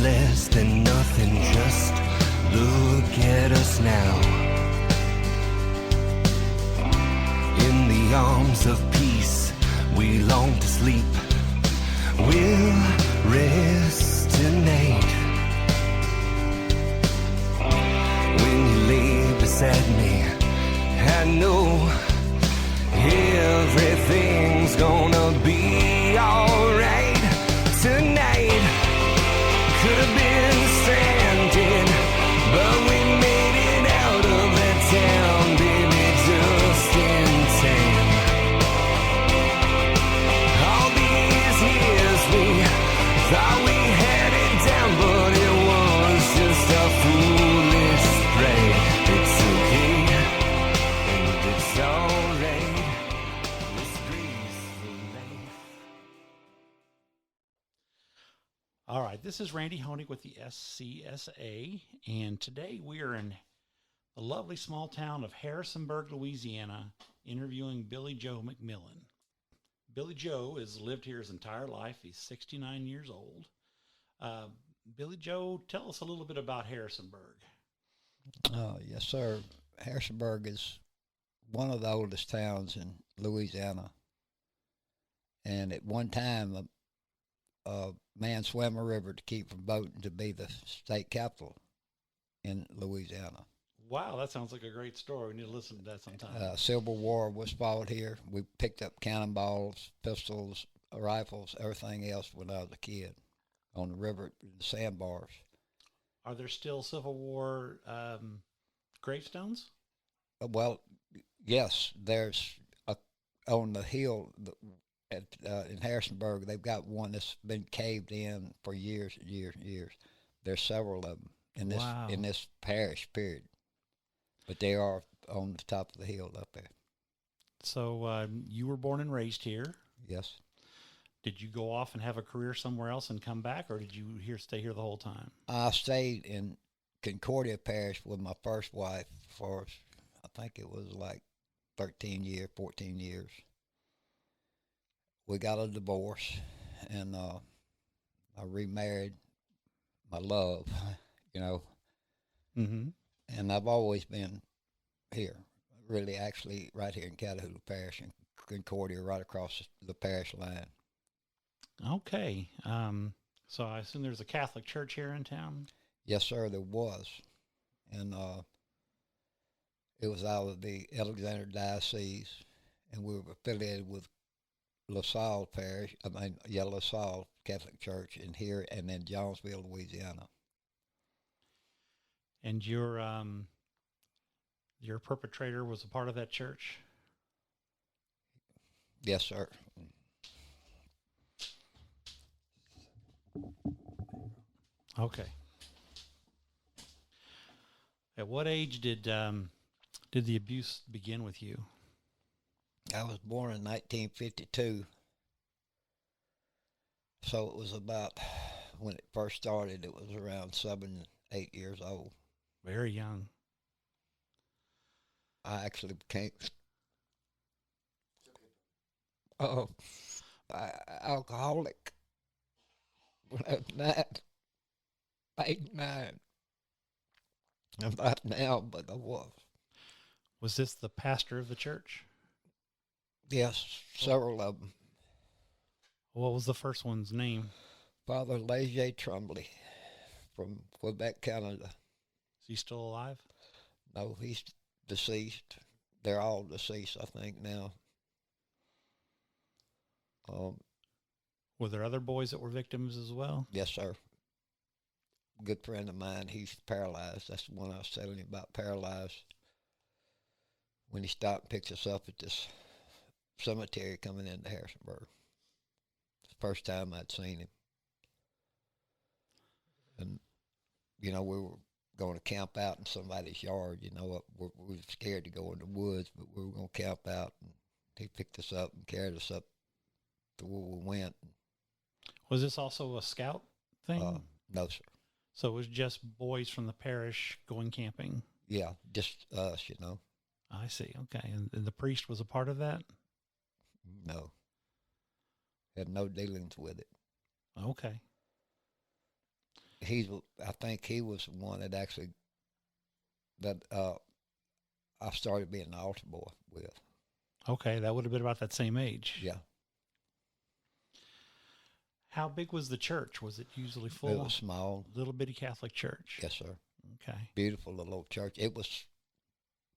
less than nothing, just look at us now. In the arms of peace, we long to sleep. We'll rest tonight. When you lay beside me, I know everything's gonna be alright tonight. Could have been stranded, but we made it out of that town, baby, just in time. All these years we thought we had it down, but it was just a foolish play. It's okay, and it's alright. This graceful life. All right, this is Randy Honig with the SCSA, and today we are in the lovely small town of Harrisonburg, Louisiana, interviewing Billy Joe McMillin. Billy Joe has lived here his entire life. He's 69 years old. Billy Joe, tell us a little bit about Harrisonburg. Yes, sir. Harrisonburg is one of the oldest towns in Louisiana. And at one time, a man swam a river to keep from voting to be the state capital in Louisiana. Wow, that sounds like a great story. We need to listen to that sometime. Civil War was fought here. We picked up cannonballs, pistols, rifles, everything else when I was a kid on the river, the sandbars. Are there still Civil War gravestones? Well, yes, there's on the hill in Harrisonburg. They've got one that's been caved in for years and years and years. There's several of them in this parish period, but they are on the top of the hill up there. So you were born and raised here. Yes. Did you go off and have a career somewhere else and come back, or did you stay here the whole time? I stayed in Concordia Parish with my first wife for, I think it was like 13 years, 14 years. We got a divorce, and I remarried my love, you know. Mm-hmm. And I've always been here, really, actually, right here in Catahoula Parish and Concordia, right across the parish line. Okay. So I assume there's a Catholic church here in town? Yes, sir, there was. And it was out of the Alexander Diocese, and we were affiliated with LaSalle Catholic Church in here, and then Jonesville, Louisiana. And your perpetrator was a part of that church? Yes, sir. Okay. At what age did the abuse begin with you? I was born in 1952, so it was about, when it first started, it was around 7, 8 years old. Very young. I actually became alcoholic when I was 8, 9. I'm not now, but I was. Was this the pastor of the church? Yes, several of them. What was the first one's name? Father Leger Tremblay from Quebec, Canada. Is he still alive? No, he's deceased. They're all deceased, I think, now. Were there other boys that were victims as well? Yes, sir. Good friend of mine, he's paralyzed. That's the one I was telling you about, paralyzed. When he stopped and picked us up at this cemetery coming into Harrisonburg. It's the first time I'd seen him. And, you know, we were going to camp out in somebody's yard, you know. We were scared to go in the woods, but we were going to camp out. And he picked us up and carried us up to where we went. Was this also a scout thing? No, sir. So it was just boys from the parish going camping? Yeah, just us, you know. I see. Okay. And the priest was a part of that? No. Had no dealings with it. Okay. I think he was the one that actually that I started being an altar boy with. Okay, that would have been about that same age. Yeah, How big was the church? Was it usually full? it was small. Little bitty Catholic church. Yes, sir. Okay. Beautiful little old church. It was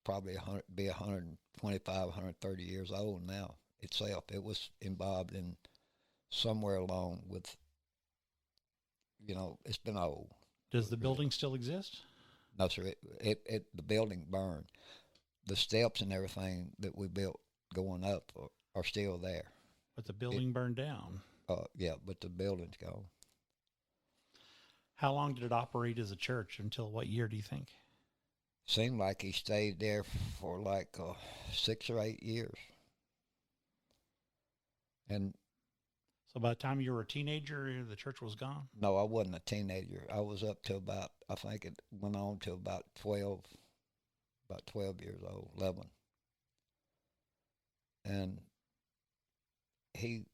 probably 125, 130 years old now itself. It was involved in somewhere along with, it's been old. Does the building still exist? No, sir. The building burned. The steps and everything that we built going up are still there. But the building burned down. Yeah, but the building's gone. How long did it operate as a church? Until what year do you think? Seemed like he stayed there for like 6 or 8 years. And So by the time you were a teenager, the church was gone? no, I wasn't a teenager. I was up to about, I think it went on to about 12 years old, 11. And he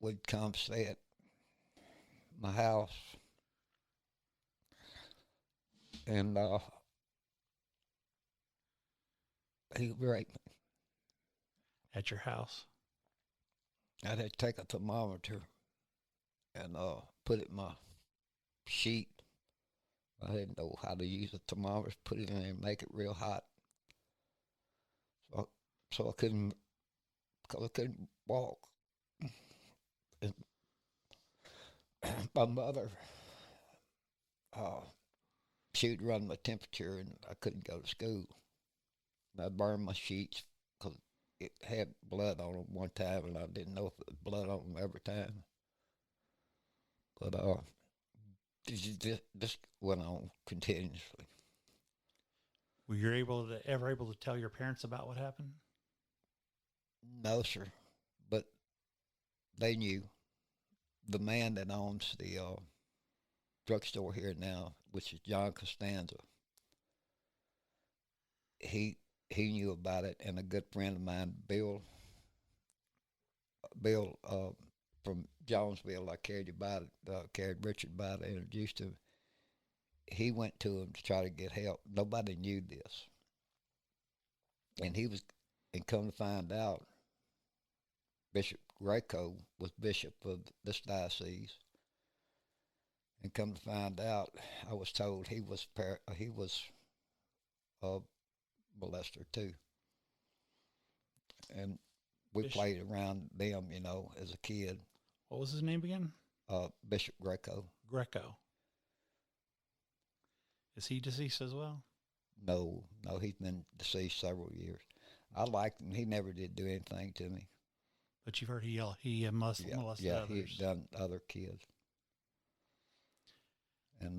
would come stay at my house, and he would rape me. At your house? I'd have to take a thermometer and put it in my sheet. I didn't know how to use a thermometer, put it in there and make it real hot. So I couldn't walk. And my mother, she'd run my temperature and I couldn't go to school. And I burned my sheets because it had blood on them one time, and I didn't know if it was blood on them every time. But this went on continuously. Were you ever able to tell your parents about what happened? No, sir. But they knew. The man that owns the drugstore here now, which is John Costanza, he knew about it, and a good friend of mine, Bill from Jonesville, I carried Richard by to introduce him. He went to him to try to get help. Nobody knew this. And come to find out, Bishop Greco was bishop of this diocese. And come to find out, I was told he was a molester too. And we played around them, as a kid. What was his name again? Bishop Greco. Greco. Is he deceased as well? No, he's been deceased several years. I liked him. He never did do anything to me. But you've heard he molested others. Yeah, he's done other kids. And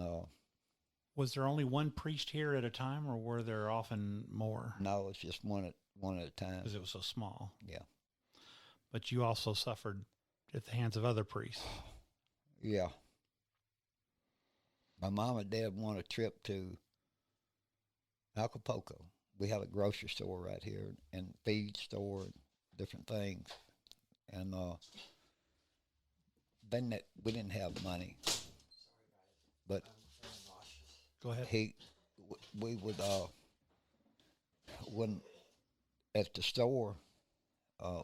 was there only one priest here at a time, or were there often more? No, it's just one at a time. Because it was so small. Yeah. But you also suffered at the hands of other priests. Yeah. My mom and dad won a trip to Acapulco. We had a grocery store right here and feed store and different things. And then we didn't have money. But go ahead. We would when at the store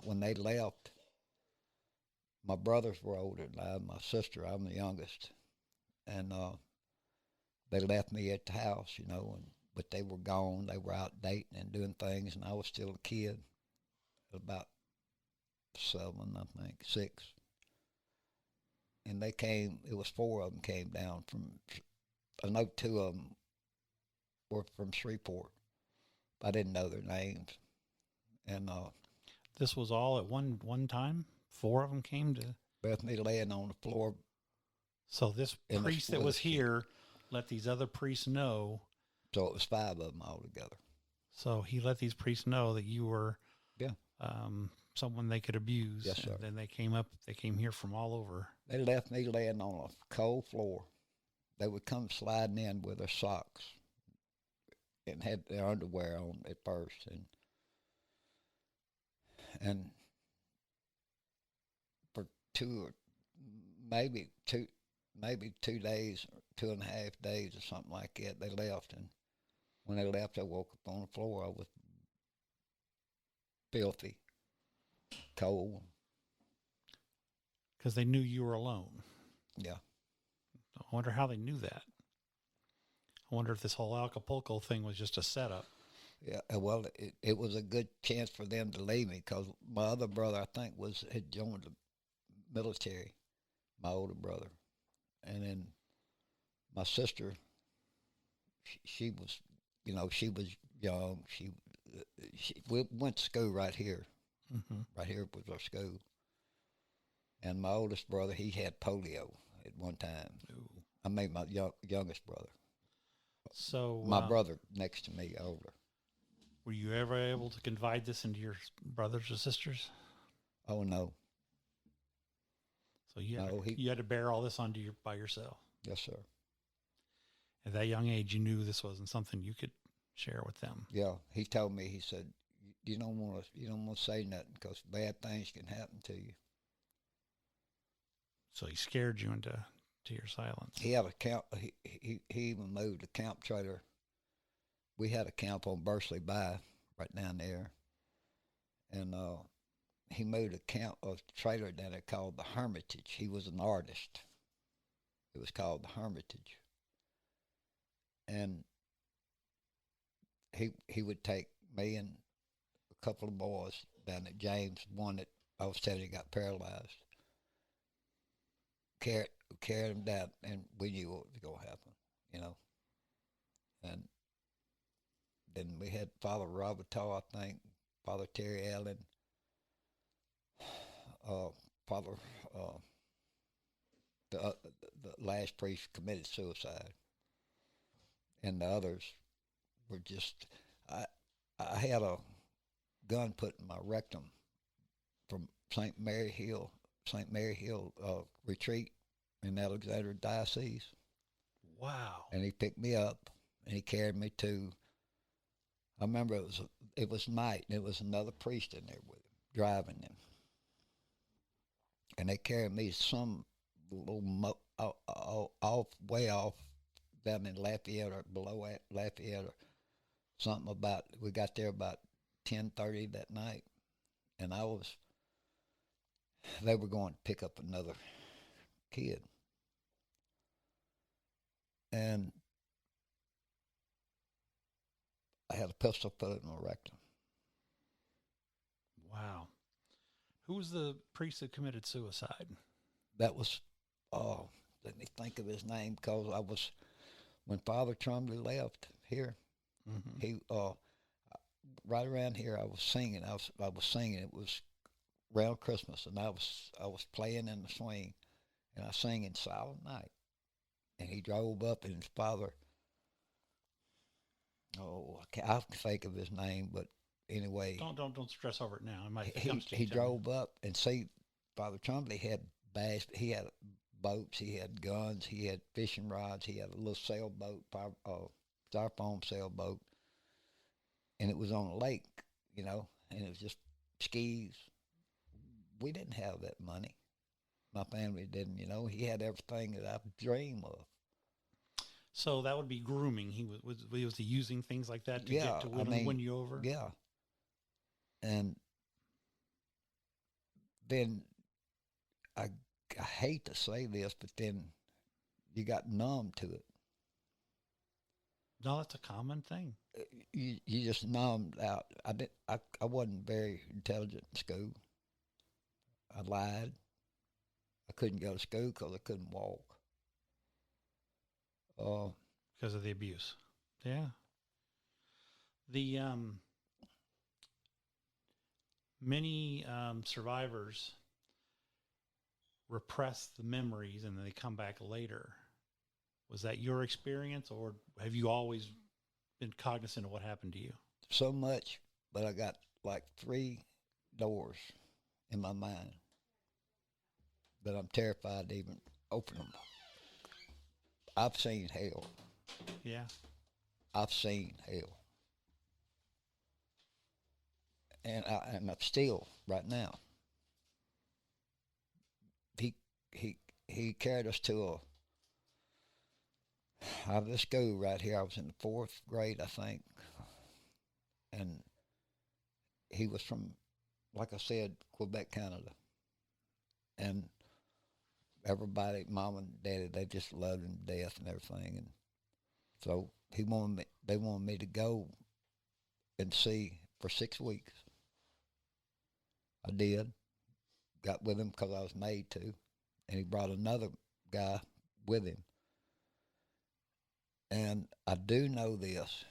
when they left, my brothers were older than I. My sister, I'm the youngest, and they left me at the house, but they were gone. They were out dating and doing things, and I was still a kid, about 7, I think, 6. And they came, it was 4 of them came down from, I know 2 of them were from Shreveport. I didn't know their names. And this was all at one time? 4 of them came to? left me laying on the floor. So this priest that was here let these other priests know. So it was 5 of them altogether. So he let these priests know that you were someone they could abuse. Yes, sir. And then they came here from all over. They left me laying on a cold floor. They would come sliding in with their socks and had their underwear on at first. And for 2 or maybe 2, maybe 2 days, 2.5 days or something like that. They left, and when they left, I woke up on the floor. I was filthy, cold. Because they knew you were alone. Yeah. I wonder how they knew that. I wonder if this whole Acapulco thing was just a setup. Yeah, well, it was a good chance for them to leave me because my other brother, I think, had joined the military, my older brother. And then my sister, she was, she was young. We went to school right here. Mm-hmm. Right here was our school. And my oldest brother, he had polio at one time. Ooh. I mean, my youngest brother. So my brother next to me, older. Were you ever able to confide this into your brothers or sisters? Oh no. So you had to bear all this by yourself. Yes, sir. At that young age, you knew this wasn't something you could share with them. Yeah, he told me. He said, "You don't want to say nothing because bad things can happen to you." So he scared you into your silence. He had a camp. He even moved a camp trailer. We had a camp on Bursley Bay, right down there, and he moved a trailer down there called the Hermitage. He was an artist. It was called the Hermitage, and he would take me and a couple of boys down at James, one that I was telling you got paralyzed. Carried him down, and we knew what was going to happen, And then we had Father Roberto, I think, Father Terry Allen, Father, the last priest committed suicide, and the others were just. I had a gun put in my rectum from St. Mary Hill retreat in Alexander Diocese. Wow. And he picked me up and he carried me to. I remember it was night and there was another priest in there with him, driving him. And they carried me some little way off down in Lafayette or below Lafayette or something we got there about 10:30 that night. And they were going to pick up another kid. And I had a pistol put in my rectum. Wow. Who was the priest that committed suicide? That was, let me think of his name, because when Father Trumley left here, mm-hmm. he, right around here, I was singing. I was singing. It was around Christmas, and I was playing in the swing, and I sang in Silent Night. And he drove up, and his father, I can think of his name, but anyway. Don't stress over it now. It might he drove up and see Father Trumley had bass. He had boats, he had guns, he had fishing rods, he had a little sailboat, styrofoam sailboat, and it was on a lake, and it was just skis. We didn't have that money. My family didn't, He had everything that I dream of. So that would be grooming. Was he using things like that to win you over? Yeah. And then I hate to say this, but then you got numb to it. No, that's a common thing. You just numbed out. I wasn't very intelligent in school. I lied. I couldn't go to school because I couldn't walk. Because of the abuse. Yeah. The many survivors repress the memories and then they come back later. Was that your experience, or have you always been cognizant of what happened to you? So much, but I got like 3 doors in my mind that I'm terrified to even open them. I've seen hell. Yeah. I've seen hell. And I'm still right now. He carried us to out of the school right here. I was in the 4th grade, I think, and he was from, like I said, Quebec, Canada, and everybody, mom and daddy, they just loved him to death and everything, and so they wanted me to go and see for 6 weeks. I did, got with him because I was made to, and he brought another guy with him. And I do know this.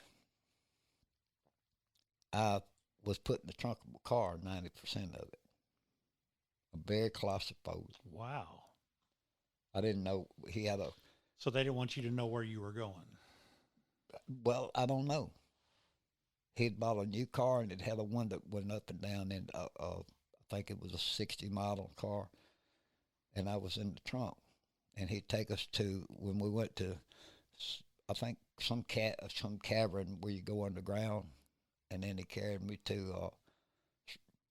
I was put in the trunk of a car 90% of it. Very claustrophobic. Wow. I didn't know he had a. So they didn't want you to know where you were going. Well, I don't know. He'd bought a new car and it had a window that went up and down, and I think it was a 60 model car, and I was in the trunk, and he'd take us to, when we went to, I think some cavern where you go underground, and then he carried me to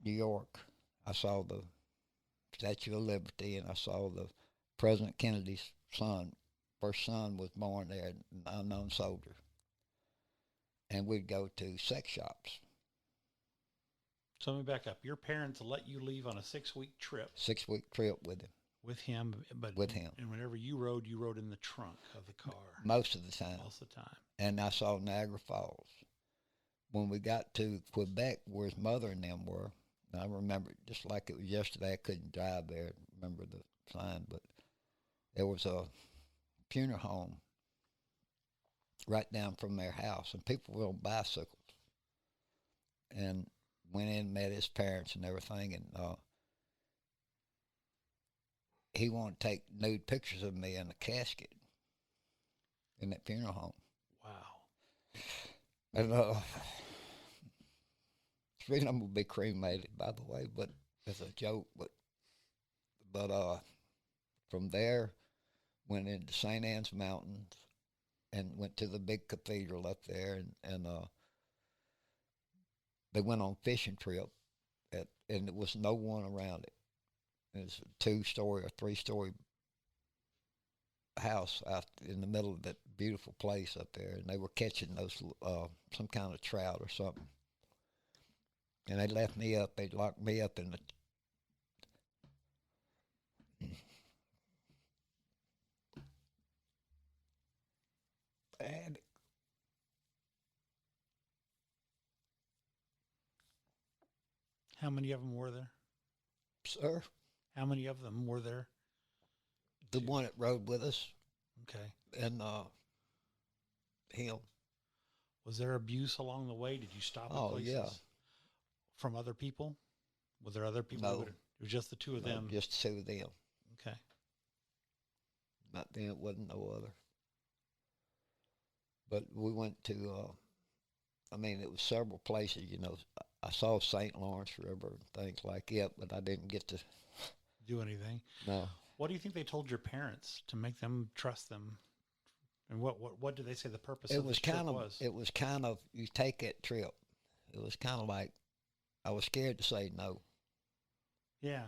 New York. I saw the Statue of Liberty, and I saw the President Kennedy's son. First son was born there, an unknown soldier. And we'd go to sex shops. So let me back up. Your parents let you leave on a 6-week trip. 6-week trip with him. With him, but with him. And whenever you rode in the trunk of the car. Most of the time. Most of the time. And I saw Niagara Falls. When we got to Quebec, where his mother and them were, and I remember it just like it was yesterday. I couldn't drive there, remember the sign, but there was a funeral home right down from their house, and people were on bicycles. And went in and met his parents and everything, and he wanted to take nude pictures of me in the casket in that funeral home. Wow. And it's really, I'm going to be cremated, by the way, but as a joke, but from there, went into St. Anne's Mountains and went to the big cathedral up there, and they went on fishing trip, and there was no one around it. It was a 2-story or 3-story house out in the middle of that beautiful place up there, and they were catching those some kind of trout or something. And they left me up. They locked me up in the. And how many of them were there? Sir? How many of them were there? The one that rode with us. Okay. And him. Was there abuse along the way? Did you stop at places? Yeah. From other people? Were there other people? No. It was just the two of them? Just the two of them. Okay. Not then, it wasn't no other. But we went to, it was several places, I saw St. Lawrence River and things like that, but I didn't get to do anything. No. What do you think they told your parents to make them trust them? And what did they say the purpose of the trip was? It was kind of, you take that trip. It was kind of like, I was scared to say no. Yeah.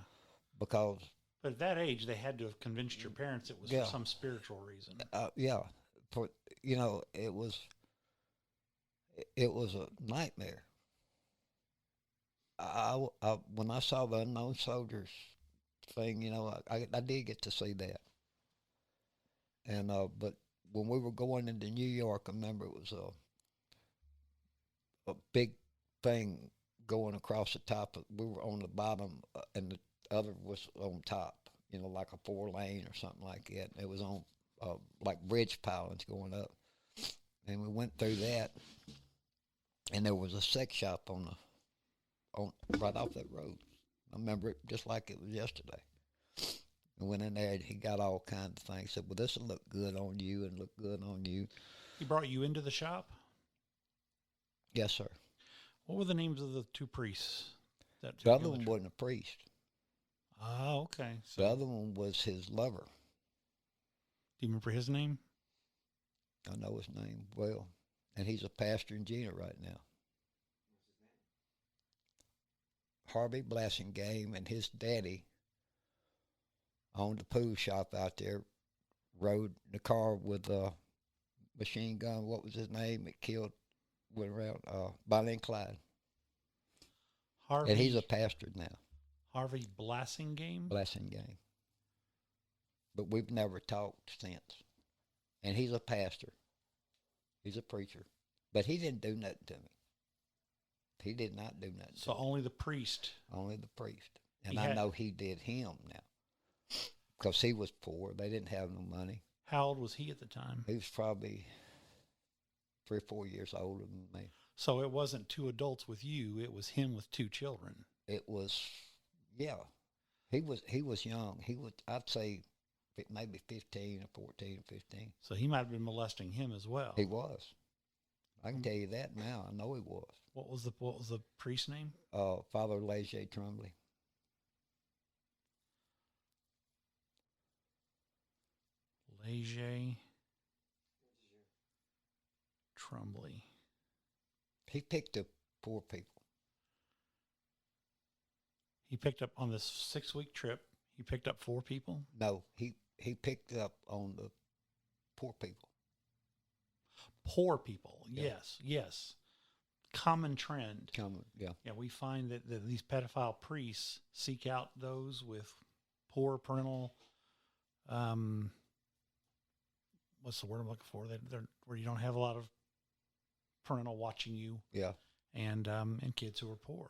Because. But at that age, they had to have convinced your parents it was for some spiritual reason. Yeah. For, it was a nightmare. When I saw the unknown soldiers thing, I did get to see that. And but when we were going into New York, I remember it was a big thing going across the top. We were on the bottom, and the other was on top. Like a 4-lane or something like that. It was on like bridge pilings going up, and we went through that, and there was a sex shop on right off that road. I remember it just like it was yesterday. I went in there, and he got all kinds of things. Said, "Well, this will look good on you, and look good on you." He brought you into the shop? Yes, sir. What were the names of the two priests? The other one wasn't a priest. Oh, okay. So the other one was his lover. Do you remember his name? I know his name well, and he's a pastor in Gina right now. Harvey Blassingame, and his daddy owned a pool shop out there, rode the car with machine gun. What was his name? It killed, went around, Bonnie and Clyde. Harvey, And he's a pastor now. Harvey Blassingame? Blessing. But we've never talked since. And he's a pastor. He's a preacher. But he didn't do nothing to me. He did not do nothing So to me. only the priest. Only the priest. And He I had- know he did him now. Because he was poor. They didn't have no money. How old was he at the time? He was probably 3 or 4 years older than me. So it wasn't 2 adults with you, it was him with 2 children. It was, yeah. He was young. He was, I'd say, maybe 15 or 14 or 15. So he might have been molesting him as well. He was. I can tell you that now. I know he was. What was the priest's name? Father Leger Tremblay. Leger Tremblay. He picked up poor people. He picked up on this 6-week trip. He picked up 4 people. No, he picked up on the poor people. Poor people. Yeah. Yes. Common trend. Yeah. Yeah, we find that these pedophile priests seek out those with poor parental. What's the word I'm looking for? They're where you don't have a lot of parental watching you, Yeah. and kids who are poor.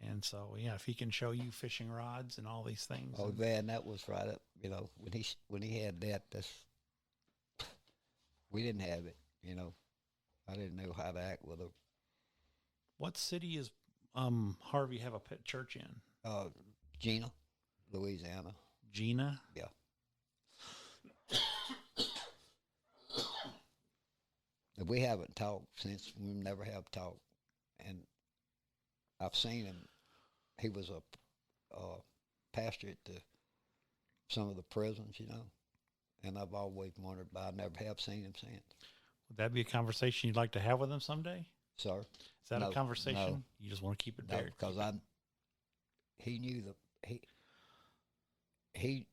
And so, yeah, if he can show you fishing rods and all these things. Oh man, that was right up. You know, when he had that, we didn't have it. You know, I didn't know how to act with her. What city is Harvey have a pet church in? Gina, Louisiana. Gina? Yeah. We haven't talked since. We never have talked, and I've seen him. He was a pastor at some of the prisons, you know, and I've always wondered, but I never have seen him since. Would that be a conversation you'd like to have with him someday? Sir, Is that No, a conversation? no. You just want to keep it no, buried? because he knew he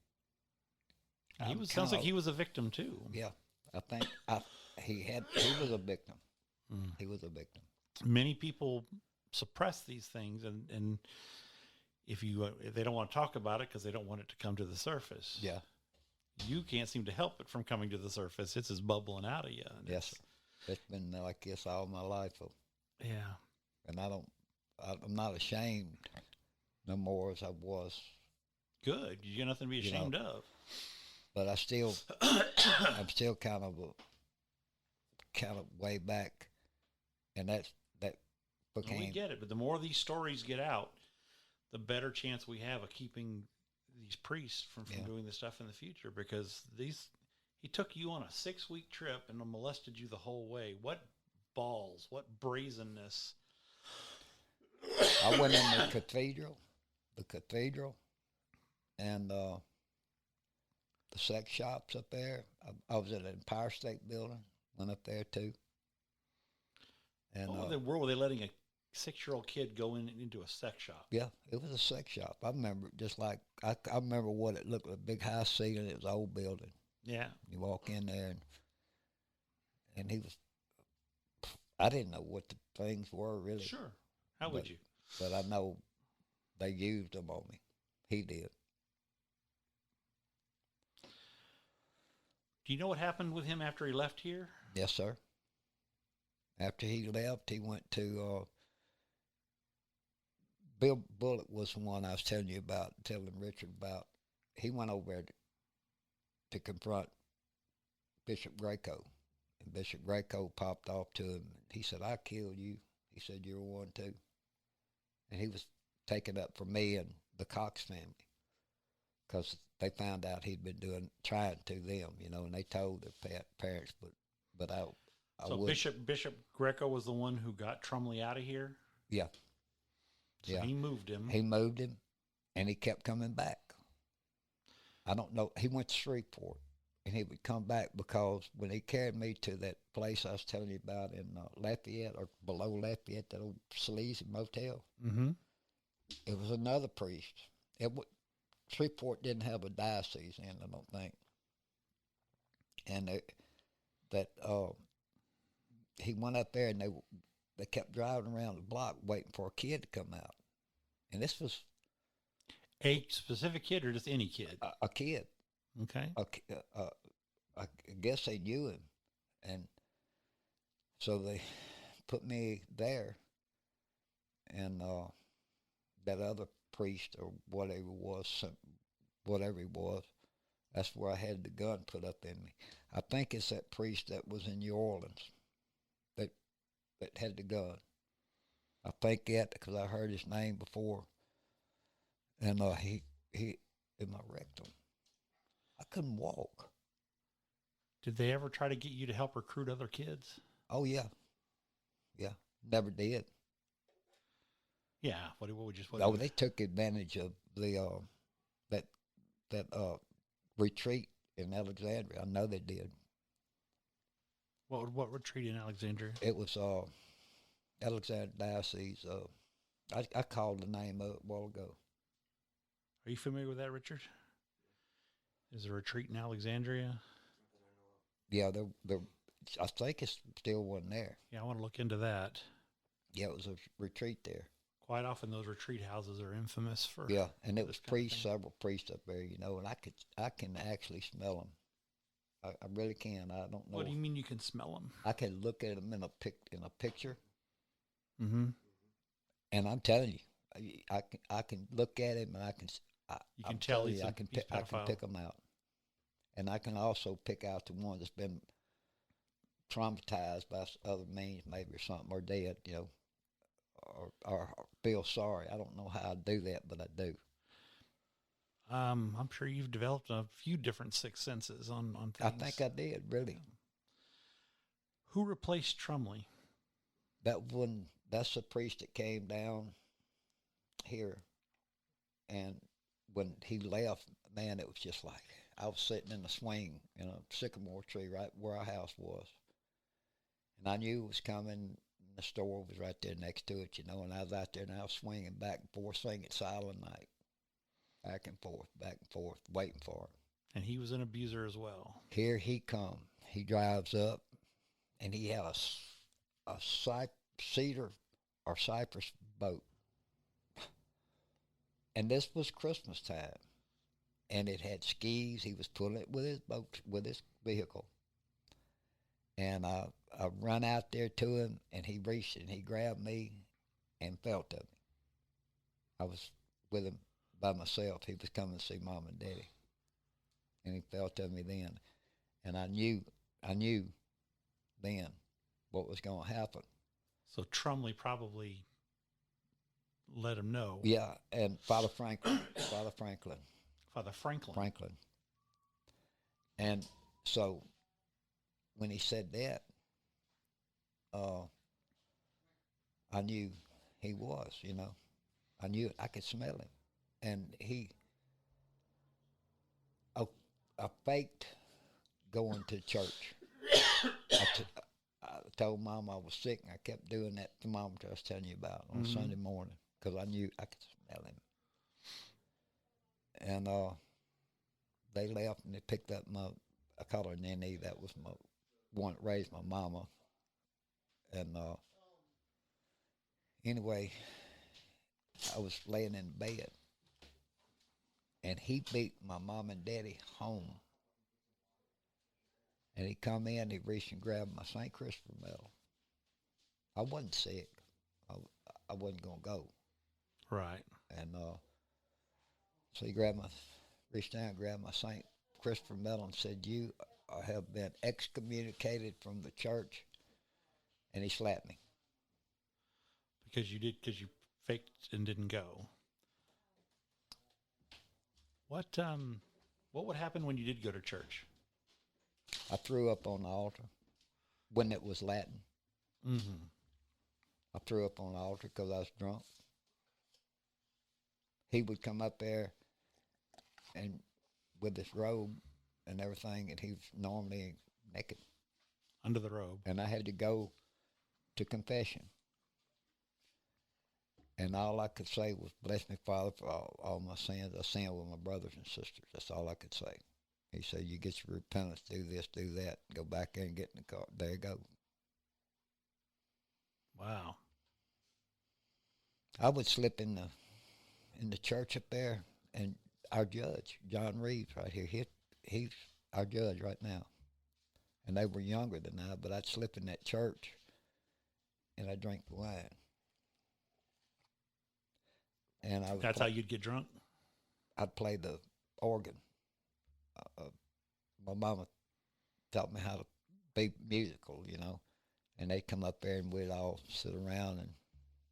Sounds like he was a victim too. Yeah, I think he was a victim. Mm. He was a victim. Many people suppress these things, and if they don't want to talk about it because they don't want it to come to the surface. Yeah. You can't seem to help it from coming to the surface. It's just bubbling out of you. And Yes. It's been like this all my life. Yeah. And I'm not ashamed no more as I was. Good. You got nothing to be You know, ashamed of. But I'm still kind of way back. And that became. We get it, but the more these stories get out, the better chance we have of keeping these priests from Yeah. doing this stuff in the future, because he took you on a 6-week trip and molested you the whole way. What balls, what brazenness. I went in the cathedral, and the sex shops up there. I was at the Empire State Building, went up there too. And What were they letting a 6-year-old kid go into a sex shop? yeah, it was a sex shop. I remember it just like I remember what it looked like, a big high ceiling. It was an old building. Yeah. You walk in there, and he was. I didn't know what the things were really. Sure. How would But- you? But I know they used them on me. He did. Do you know what happened with him after he left here? Yes, sir. After he left, he went to. Bill Bullock was the one I was telling Richard about. He went over there to confront Bishop Greco. And Bishop Greco popped off to him. He said, "I killed you." He said, "You're one too." And he was taking up for me and the Cox family, because they found out he'd been trying to them, you know, and they told their parents, but I So would. Bishop Greco was the one who got Trumley out of here? Yeah. So Yeah. he moved him. He moved him, and he kept coming back. I don't know. He went to Shreveport, and he would come back because when he carried me to that place I was telling you about in Lafayette, or below Lafayette, that old sleazy motel, Mm-hmm. it was another priest. Shreveport didn't have a diocese in, I don't think. And he went up there, and they kept driving around the block waiting for a kid to come out. And this was A specific kid or just any kid? a kid. Okay. I guess they knew him. And so they put me there, and that other priest or whatever he was, that's where I had the gun put up in me. I think it's that priest that was in New Orleans that had the gun. I think that because I heard his name before, and he in my rectum. I couldn't walk. Did they ever try to get you to help recruit other kids? Oh yeah, never did. Yeah. What would you? Oh, they took advantage of the that retreat in Alexandria. I know they did. What retreat in Alexandria? It was Alexandria Diocese. I called the name of it a while ago. Are you familiar with that, Richard? Is a retreat in Alexandria? Yeah, I think it's still one there. Yeah, I want to look into that. Yeah, it was a retreat there. Quite often, those retreat houses are infamous for. Yeah, and it was this kind of priests, thing. several priests up there, and I can actually smell them. I really can. I don't know. What do you mean you can smell them? I can look at them in a picture, Mm-hmm. and I'm telling you, I can look at him, and You can tell he's I can pick them out, and I can also pick out the one that's been traumatized by other means, maybe or something, or dead, or feel sorry. I don't know how I do that, but I do. I'm sure you've developed a few different sixth senses on things. I think I did, really. Who replaced Trumley? That's a priest that came down here, and when he left, man, it was just like I was sitting in a swing in a sycamore tree right where our house was, and I knew it was coming. The store was right there next to it, and I was out there, and I was swinging back and forth, singing Silent Night, back and forth, waiting for him. And he was an abuser as well. Here he come. He drives up, and he had a cedar or cypress boat. And this was Christmas time, and it had skis. He was pulling it with his boat, with his vehicle. And I run out there to him, and he reached and he grabbed me and felt of me. I was with him by myself. He was coming to see Mom and Daddy. And he felt of me then. And I knew then what was going to happen. So Trumley probably let him know. Yeah, and Father Franklin. Father Franklin. Franklin. And so when he said that, I knew he was, I knew it. I could smell him. And I faked going to church. I told Mom I was sick, and I kept doing that thermometer I was telling you about on Sunday morning because I knew I could smell him. And they left, and they picked up I call her Nanny. That was my one that raised my mama. And anyway, I was laying in bed, and he beat my mom and daddy home. And he come in, he reached and grabbed my St. Christopher medal. I wasn't sick. I wasn't going to go. Right. And so he reached down and grabbed my St. Christopher medal and said, "You have been excommunicated from the church." And he slapped me. Because you faked and didn't go. What would happen when you did go to church? I threw up on the altar when it was Latin. Mm-hmm. I threw up on the altar because I was drunk. He would come up there and with his robe and everything, and he was normally naked. Under the robe. And I had to go to confession. And all I could say was, "Bless me, Father, for all my sins. I sin with my brothers and sisters." That's all I could say. He said, "You get your repentance, do this, do that, go back there and get in the car." There you go. Wow. I would slip in the church up there, and our judge, John Reeves, right here, he's our judge right now. And they were younger than I, but I'd slip in that church, and I'd drink wine. And That's how you'd get drunk? I'd play the organ. My mama taught me how to be musical, and they'd come up there and we'd all sit around, and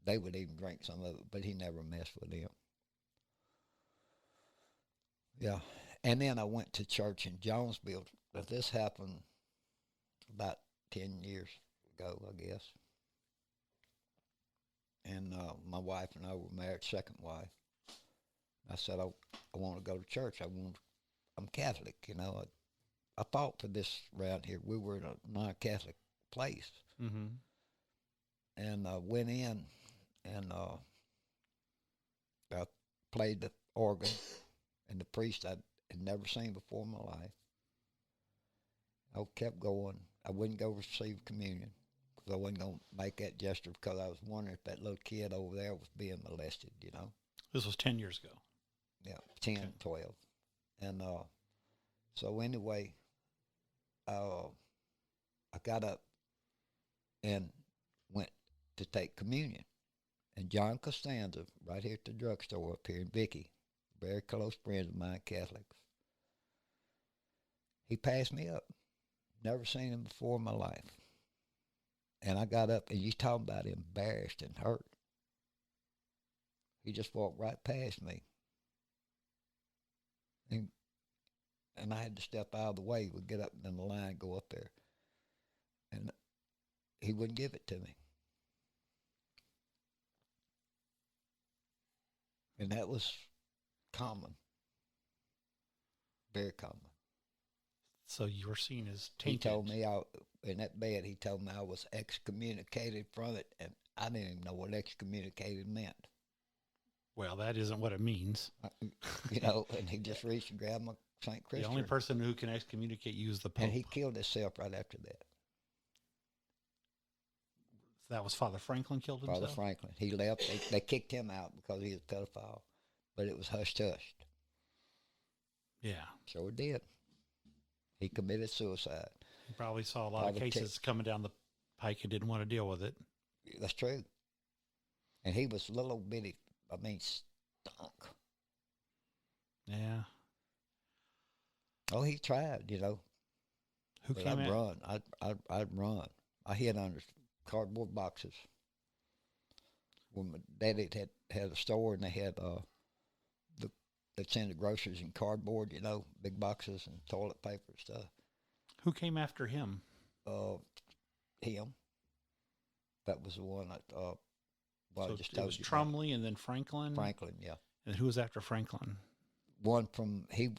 they would even drink some of it, but he never messed with them. Yeah. And then I went to church in Jonesville. But this happened about 10 years ago, I guess. And my wife and I were married, second wife. I said, I want to go to church. I'm Catholic, I fought for this around here. We were in a non-Catholic place. Mm-hmm. And I went in, and I played the organ, and the priest I had never seen before in my life. I kept going. I wouldn't go receive communion because I wasn't going to make that gesture because I was wondering if that little kid over there was being molested, This was 10 years ago. Yeah, 10, okay. 12. And so anyway, I got up and went to take communion. And John Costanza, right here at the drugstore up here in Vicky, very close friends of mine, Catholics, he passed me up. Never seen him before in my life. And I got up, and you talking about embarrassed and hurt. He just walked right past me. And I had to step out of the way. We'd get up in the line, go up there. And he wouldn't give it to me. And that was common. Very common. So you were seen as tainted. He told me, in that bed, he told me I was excommunicated from it, and I didn't even know what excommunicated meant. Well, that isn't what it means. And he just reached and grabbed my St. Christopher. The only person who can excommunicate you is the Pope. And he killed himself right after that. That was Father Franklin killed himself? Father Franklin. He left. They kicked him out because he was a pedophile. But it was hush-hushed. Yeah. Sure did. He committed suicide. He probably saw a lot of cases coming down the pike and didn't want to deal with it. That's true. And he was little bitty, stunk. Yeah. Oh, he tried, Who but came I'd out? run. I'd run. I hid under cardboard boxes. When my daddy had a store, and they had they'd send the groceries in cardboard, big boxes and toilet paper and stuff. Who came after him? Him. That was the one I so I just it told was you Trumley and then Franklin? Franklin, yeah. And who was after Franklin? One from, he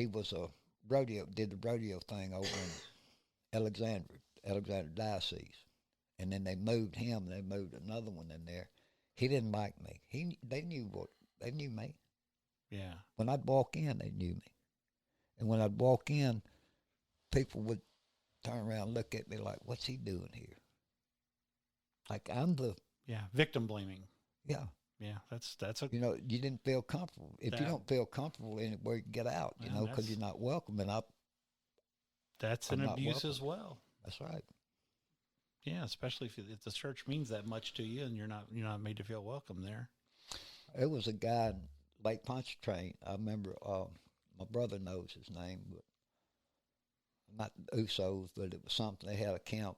was did the rodeo thing over in Alexander Diocese. And then they moved him, they moved another one in there. He didn't like me. They knew me. Yeah. When I'd walk in, they knew me. And when I'd walk in, people would turn around and look at me like, what's he doing here? Like I'm the... Yeah, victim blaming. Yeah. Yeah, that's a... You didn't feel comfortable. If you don't feel comfortable anywhere, you get out, because you're not welcome. And that's an abuse as well. That's right. Yeah, especially if the church means that much to you and you're not made to feel welcome there. There was a guy in Lake Pontchartrain. I remember my brother knows his name, but not Usos, but it was something. They had a camp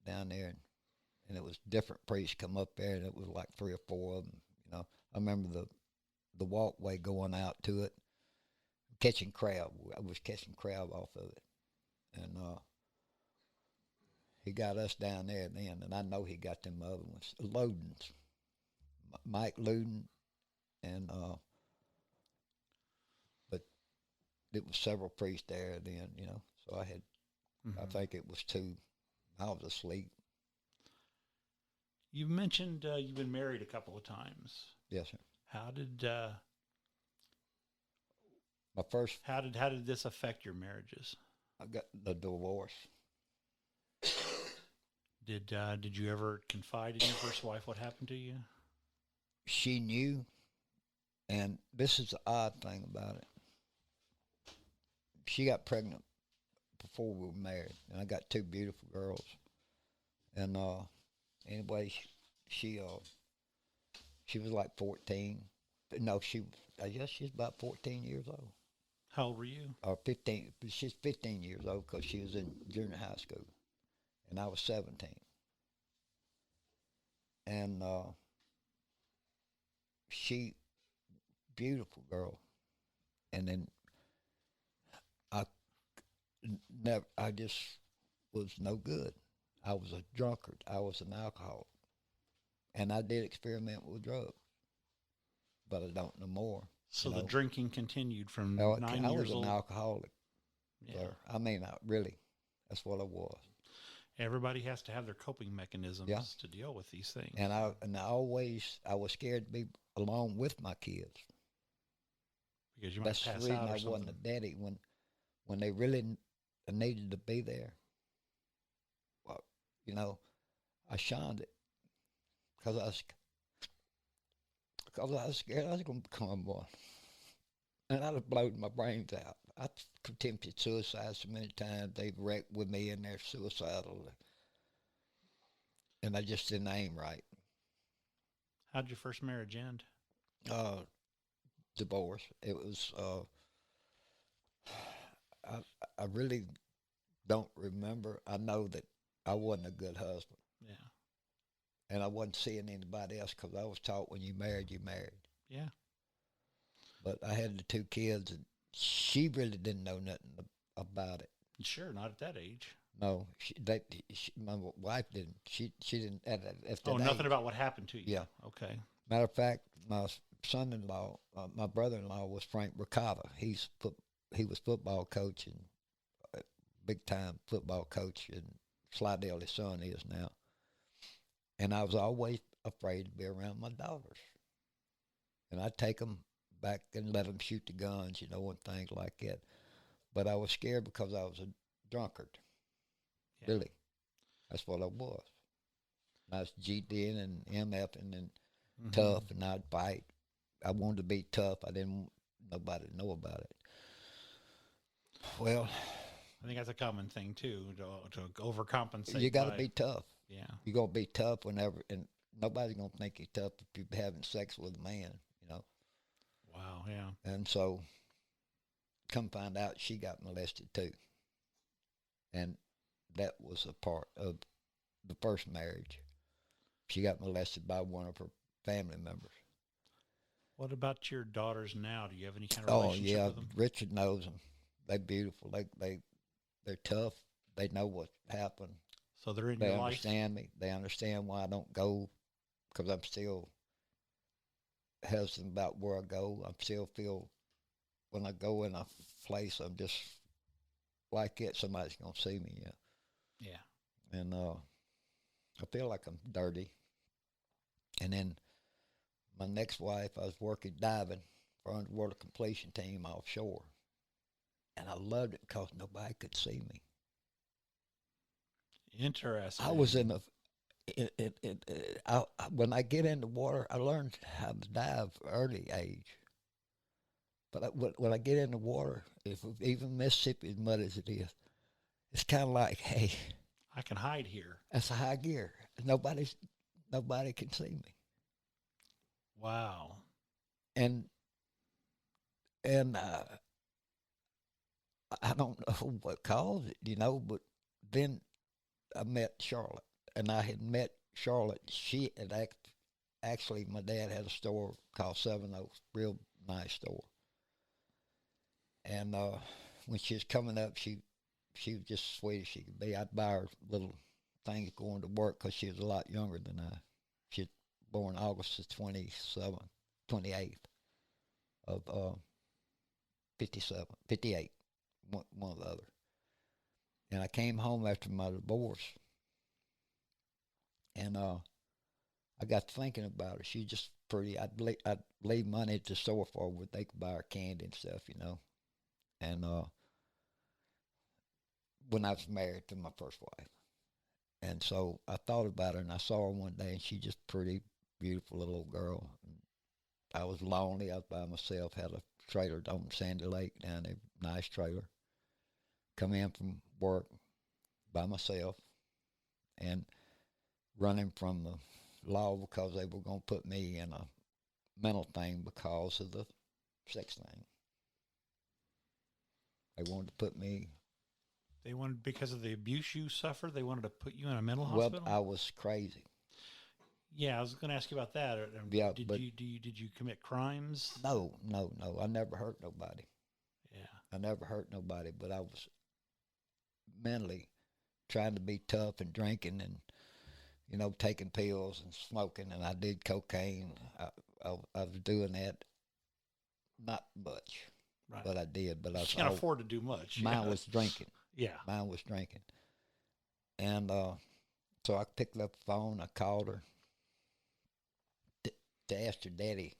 down there, and it was different priests come up there, and it was like 3 or 4 of them. I remember the walkway going out to it, catching crab. I was catching crab off of it, and he got us down there then, and I know he got them other ones. Loudens, Mike Loudon, and but it was several priests there then, So I had, I think it was 2. I was asleep. You mentioned you've been married a couple of times. Yes, sir. How did my first? How did this affect your marriages? I got the divorce. Did you ever confide in your first wife what happened to you? She knew, and this is the odd thing about it. She got pregnant before we were married, and I got two beautiful girls. And anyway, she was like 14. No, I guess she's about 14 years old. How old were you? Or 15. She's 15 years old because she was in junior high school, and I was 17. And she, beautiful girl, and then I just was no good. I was a drunkard. I was an alcoholic, and I did experiment with drugs, but I don't no more. So the drinking continued from 9 I years was old. an alcoholic. Yeah. Sir. I mean, really, that's what I was. Everybody has to have their coping mechanisms to deal with these things. And I was scared to be alone with my kids. Because you might That's pass the reason out or I something. wasn't a daddy when they really needed to be there. Well, I shunned it because I was scared I was going to become one. And I'd have blown my brains out. I attempted suicide so many times. They've wrecked with me and they're suicidal. And I just didn't aim right. How'd your first marriage end? Divorce. It was, I really don't remember. I know that I wasn't a good husband. Yeah. And I wasn't seeing anybody else because I was taught when you married, you married. Yeah. But I had the two kids, and she really didn't know nothing about it. Sure, not at that age. No, my wife didn't. She didn't. At that Nothing age. about what happened to you. Yeah. Okay. Matter of fact, my son-in-law, my brother-in-law was Frank Ricotta. He was football coach and big-time football coach in Slidell. His son is now. And I was always afraid to be around my daughters. And I'd take them back and let them shoot the guns, and things like that. But I was scared because I was a drunkard. Yeah. Really. That's what I was. I was GDing and MFing and tough, and I'd fight. I wanted to be tough. I didn't want nobody to know about it. Well, I think that's a common thing, too, to overcompensate. you got to be tough. Yeah. You're going to be tough whenever, and nobody's going to think you're tough if you're having sex with a man, Wow, yeah. And so, come find out she got molested too. And that was a part of the first marriage. She got molested by one of her family members. What about your daughters now? Do you have any kind of relationship with them? Richard knows them. They're beautiful. They're tough. They know what happened. So they're in They your life? understand me. They understand why I don't go, because I'm still hesitant about where I go. I still feel when I go in a place, I'm just like it. Somebody's going to see me. Yeah. And I feel like I'm dirty. And then my next wife, I was working diving for underwater completion team offshore. And I loved it because nobody could see me. Interesting. I was in when I get in the water, I learned how to dive early age. But when I get in the water, even Mississippi, as mud as it is, it's kind of like, hey, I can hide here. that's a high gear. Nobody can see me. Wow. And I don't know what caused it, but then I met Charlotte, and I had met Charlotte. She had actually, my dad had a store called Seven Oaks, real nice store. And when she was coming up, she was just sweet as she could be. I'd buy her little things going to work because she was a lot younger than I. She was born August the 28th of 58, one or the other. And I came home after my divorce, and I got to thinking about her. She was just pretty. I'd leave money at the store for her where they could buy her candy and stuff, And when I was married to my first wife, And so I thought about her, and I saw her one day, and she's just pretty, beautiful little girl. And I was lonely. I was by myself, had a trailer on Sandy Lake down there, nice trailer. Come in from work by myself and running from the law because they were going to put me in a mental thing because of the sex thing. They wanted to put me. They wanted, because of the abuse you suffered, they wanted to put you in a mental Well, hospital? I was crazy. Yeah, I was going to ask you about that. Yeah, did but did you commit crimes? no. I never hurt nobody. Yeah. I never hurt nobody, but I was mentally trying to be tough and drinking and, taking pills and smoking, and I did cocaine. I was doing that, not much, Right. but I did. But I You was can't afford to do much. mine was drinking. Yeah. Mine was drinking, and so I picked up the phone. I called her to ask her daddy,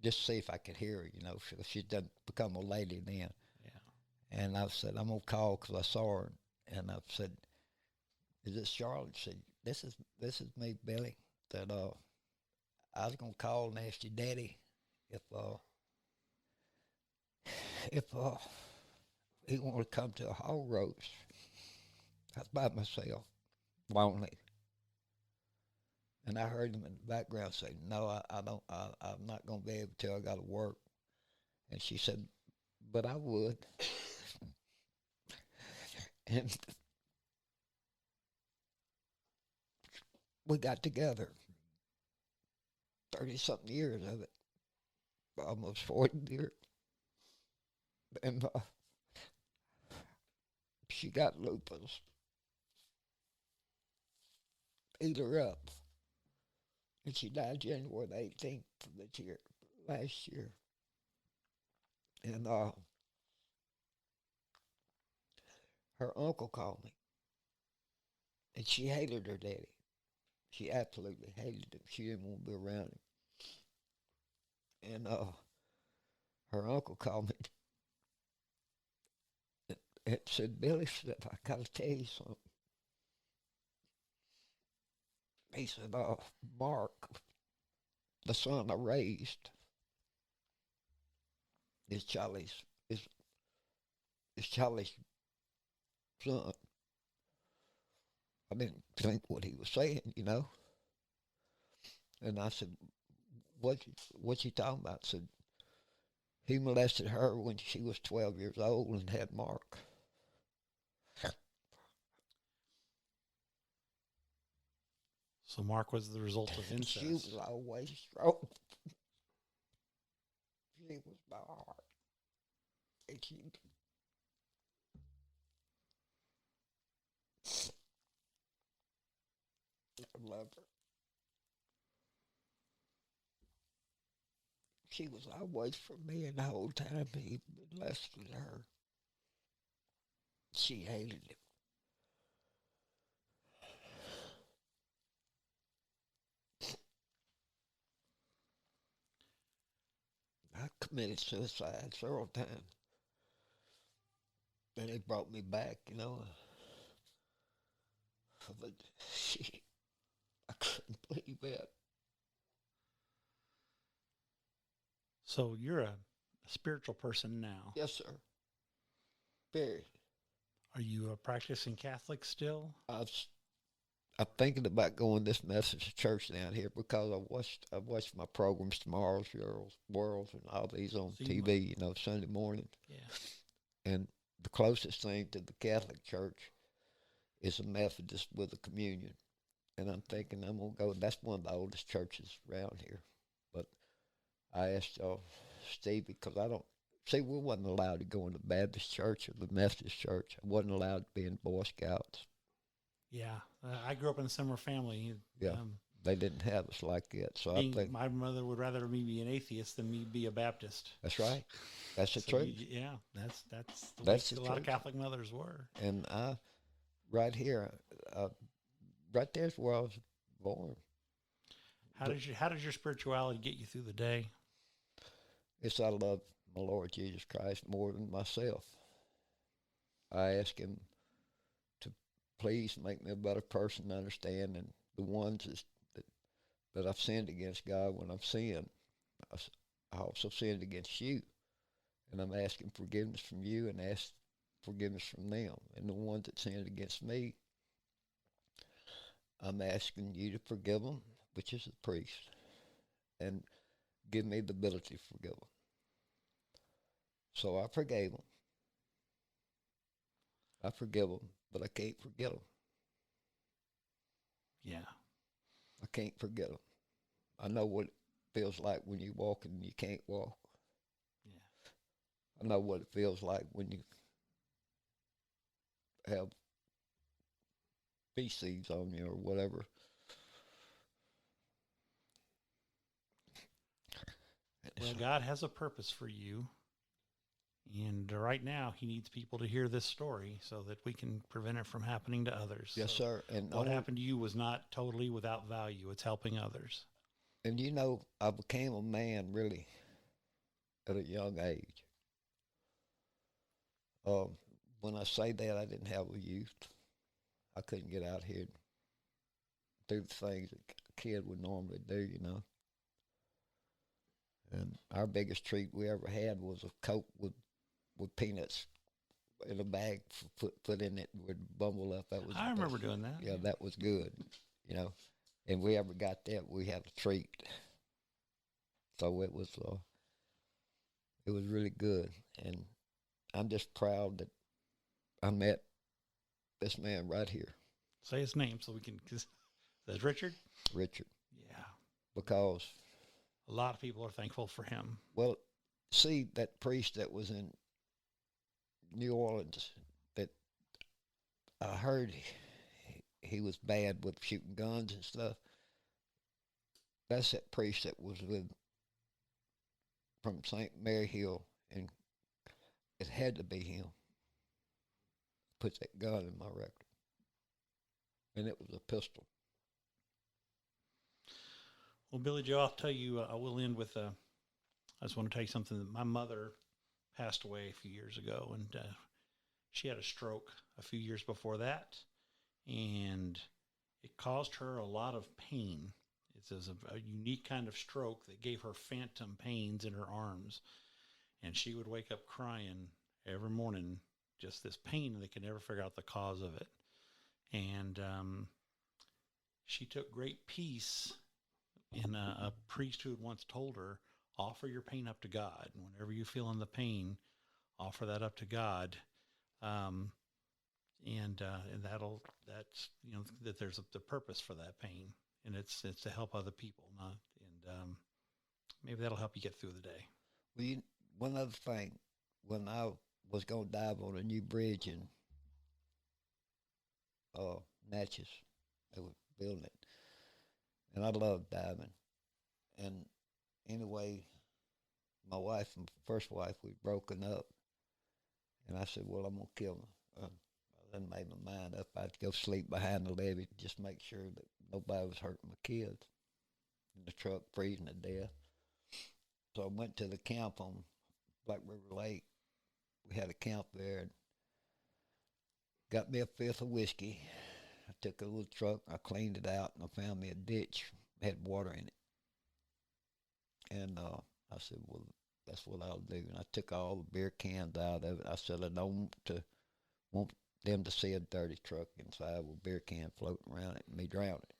just to see if I could hear her. She's done become a lady then. Yeah. And I said, I'm gonna call because I saw her, and I said, "Is this Charlotte?" She said, "This is me, Billy. That I was gonna call and ask your daddy if he wanted to come to a hog roast." I was by myself, lonely, and I heard him in the background say, "No, I don't. I'm not gonna be able to. I got to work." And she said, "But I would." And we got together. 30-something years of it, almost 40 years, and she got lupus. Eat her up, and she died January the 18th of this year, last year. And her uncle called me, and she hated her daddy. She absolutely hated him. She didn't want to be around him. And her uncle called me and said, "Billy," said, "I got to tell you something." He said, "Mark, the son I raised, is Charlie's son." I didn't think what he was saying. And I said, "What's he talking about?" I said, "He molested her when she was 12 years old and had Mark." So Mark was the result of incest. She was always strong. She was my heart. And I love her. She was always for me, and the whole time he molested her. She hated him. I committed suicide several times. And they brought me back. But I couldn't believe it. So you're a spiritual person now. Yes, sir. Very. Are you a practicing Catholic still? I'm thinking about going this Methodist church down here because I watched my programs, Tomorrow's World, and all these on TV, Sunday morning. Yeah. And the closest thing to the Catholic Church is a Methodist with a communion. And I'm thinking I'm going to go. That's one of the oldest churches around here. But I asked Steve because we wasn't allowed to go in the Baptist church or the Methodist church. I wasn't allowed to be in Boy Scouts. Yeah. I grew up in a similar family. Yeah. They didn't have us like that. So I think my mother would rather me be an atheist than me be a Baptist. That's right. That's the truth. That's the That's way a lot of Catholic mothers were. And right here, right there's where I was born. How does your spirituality get you through the day? It's I love my Lord Jesus Christ more than myself. I ask him to please make me a better person to understand. And the ones that I've sinned against God when I've sinned, I also sinned against you. And I'm asking forgiveness from you and ask forgiveness from them. And the ones that sinned against me, I'm asking you to forgive them, which is the priest, and give me the ability to forgive them. So I forgave them. I forgive them, but I can't forget them. Yeah. I can't forget them. I know what it feels like when you walk and you can't walk. Yeah. I know what it feels like when you have feces on you or whatever. Well, God has a purpose for you. And right now, he needs people to hear this story so that we can prevent it from happening to others. Yes, so sir. And what happened to you was not totally without value. It's helping others. And you know, I became a man really at a young age. When I say that, I didn't have a youth. I couldn't get out here and do the things that a kid would normally do, you know. And our biggest treat we ever had was a Coke with peanuts in a bag, put in it, and would bumble up. That was I remember doing that. Yeah, that was good, you know. And we ever got that, we had a treat. So it was really good, and I'm just proud that I met this man right here, Say his name so we can. That's Richard? Richard, Yeah. because, A lot of people are thankful for him. well, see, that priest that was in New Orleans that I heard he was bad with shooting guns and stuff. That's that priest that was from St. Mary Hill, and it had to be him. Put that gun in my rectum, and it was a pistol. Well, Billy Joe, I'll tell you, I will end with, I just want to tell you something. That my mother passed away a few years ago, and she had a stroke a few years before that, and it caused her a lot of pain. It's a unique kind of stroke that gave her phantom pains in her arms, and she would wake up crying every morning, just this pain, and they could never figure out the cause of it. And she took great peace in a priest who had once told her, offer your pain up to God. And whenever you feel in the pain, offer that up to God. And that's, you know, that there's the purpose for that pain, and it's to help other people, maybe that'll help you get through the day. Well, one other thing, when I was going to dive on a new bridge in Natchez, they were building it, and I loved diving. And anyway, my wife and first wife, we'd broken up, and I said, well, I'm going to kill her. I then made my mind up. I'd go sleep behind the levee, just make sure that nobody was hurting my kids in the truck, freezing to death. So I went to the camp on Black River Lake. We had a camp there, and got me a fifth of whiskey. I took a little truck, I cleaned it out, and I found me a ditch, had water in it. And I said, well, that's what I'll do. And I took all the beer cans out of it. I said, I don't want them to see a dirty truck inside with beer can floating around it and me drown it.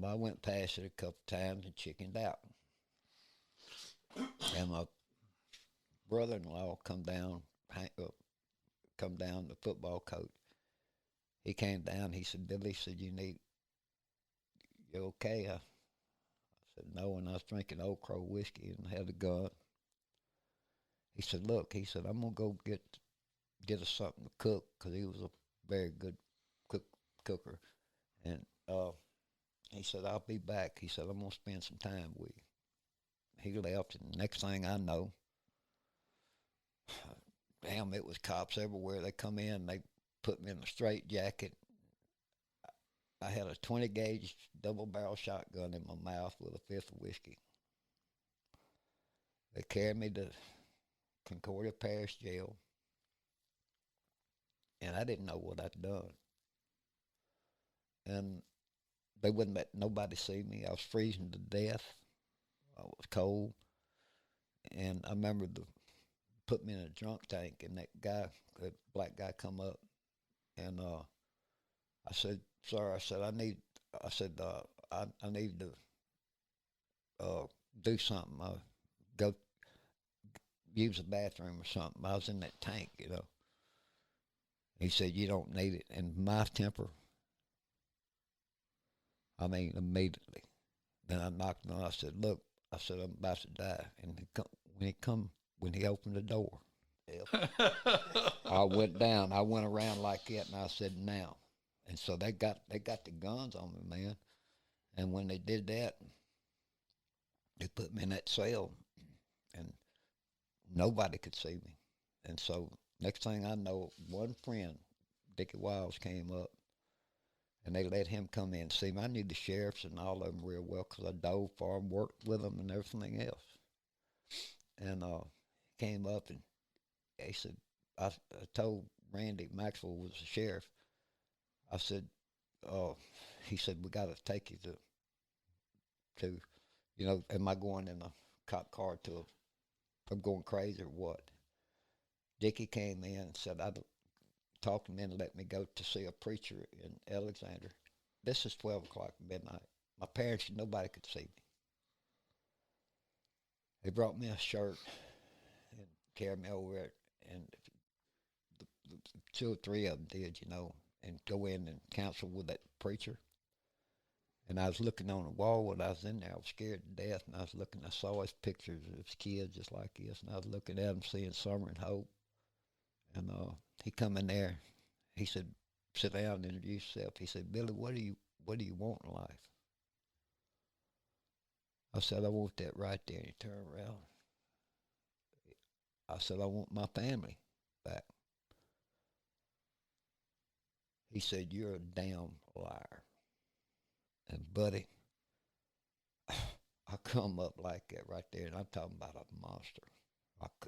I went past it a couple times and chickened out. And my brother-in-law come down the football coach. He came down. He said, Billy, you okay? I said, no, and I was drinking Old Crow whiskey and had a gun. He said, look, I'm going to go get us something to cook, because he was a very good cooker. And he said, I'll be back. He said, I'm going to spend some time with you. He left, and the next thing I know, damn, it was cops everywhere. They come in, they put me in a straitjacket. I had a 20-gauge double-barrel shotgun in my mouth with a fifth of whiskey. They carried me to Concordia Parish Jail. and I didn't know what I'd done. And they wouldn't let nobody see me. I was freezing to death. I was cold. And I remember put me in a drunk tank, and that black guy come up, and I said, "Sir," I said, I need to do something. Go use the bathroom or something. I was in that tank, you know. He said, "You don't need it." And my temper, I mean, immediately. Then I knocked on. I said, "Look," I said, "I'm about to die." And when he opened the door, I went down. I went around like that, and I said, "Now." And so they got the guns on me, man. And when they did that, they put me in that cell, and nobody could see me. And so next thing I know, one friend, Dickie Wiles, came up, and they let him come in and see me. I knew the sheriffs and all of them real well because I dove for them, worked with them, and everything else. And he came up, and he said, I told Randy Maxwell was the sheriff. I said, he said, "We got to take you to, you know, am I going in a cop car I'm going crazy or what?" Dickie came in and said, "I'd talk to me and let me go to see a preacher in Alexander." This is 12 o'clock midnight. My parents, nobody could see me. They brought me a shirt and carried me over it, and the 2 or 3 of them did, you know, and go in and counsel with that preacher. And I was looking on the wall when I was in there. I was scared to death, and I was looking. I saw his pictures of his kids just like this, and I was looking at them, seeing summer and hope. And he come in there. He said, "Sit down and introduce yourself." He said, "Billy, what do you want in life?" I said, "I want that right there." And he turned around. I said, "I want my family back." He said, "You're a damn liar." And buddy, I come up like that right there, and I'm talking about a monster.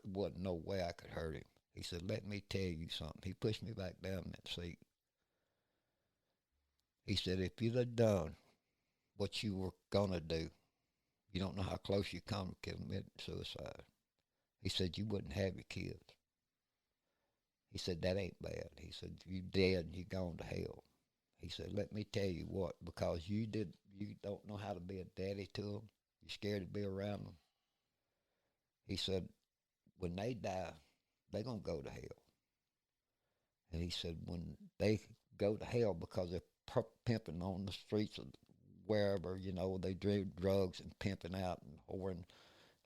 Wasn't no way I could hurt him. He said, "Let me tell you something." He pushed me back down in that seat. He said, "If you'd have done what you were going to do, you don't know how close you come to committing suicide." He said, "You wouldn't have your kids." He said, "That ain't bad." He said, "You dead and you gone to hell." He said, "Let me tell you what, because you don't know how to be a daddy to them. You're scared to be around them." He said, "When they die, they're going to go to hell." And he said, "When they go to hell because they're pimping on the streets of wherever, you know, they do drugs and pimping out and whoring,"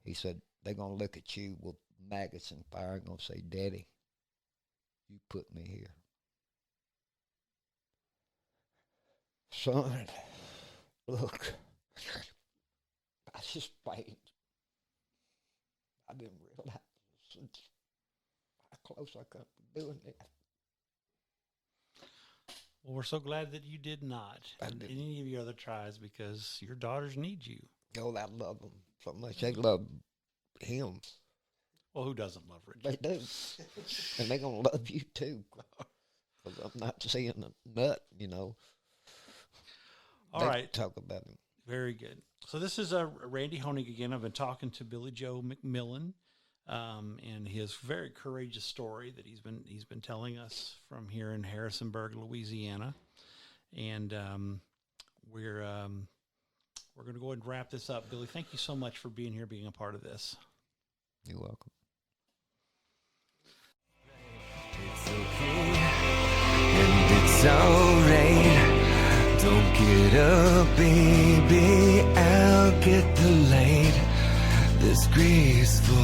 he said, "they're going to look at you with maggots and fire and going to say, 'Daddy, you put me here.'" Son, look, I just prayed. I didn't realize how close I got to doing that. Well, we're so glad that you did not in any of your other tries, because your daughters need you. Oh, I love them so much. They love him. Well, who doesn't love Richard? They do. And they're going to love you too. Because I'm not seeing a nut, you know. All right. Talk about him. Very good. So this is Randy Honig again. I've been talking to Billy Joe McMillin, and his very courageous story that he's been telling us from here in Harrisonburg, Louisiana. And we're going to go ahead and wrap this up. Billy, thank you so much for being here, being a part of this. You're welcome. It's okay, and it's alright. Don't get up, baby, I'll get the light. This graceful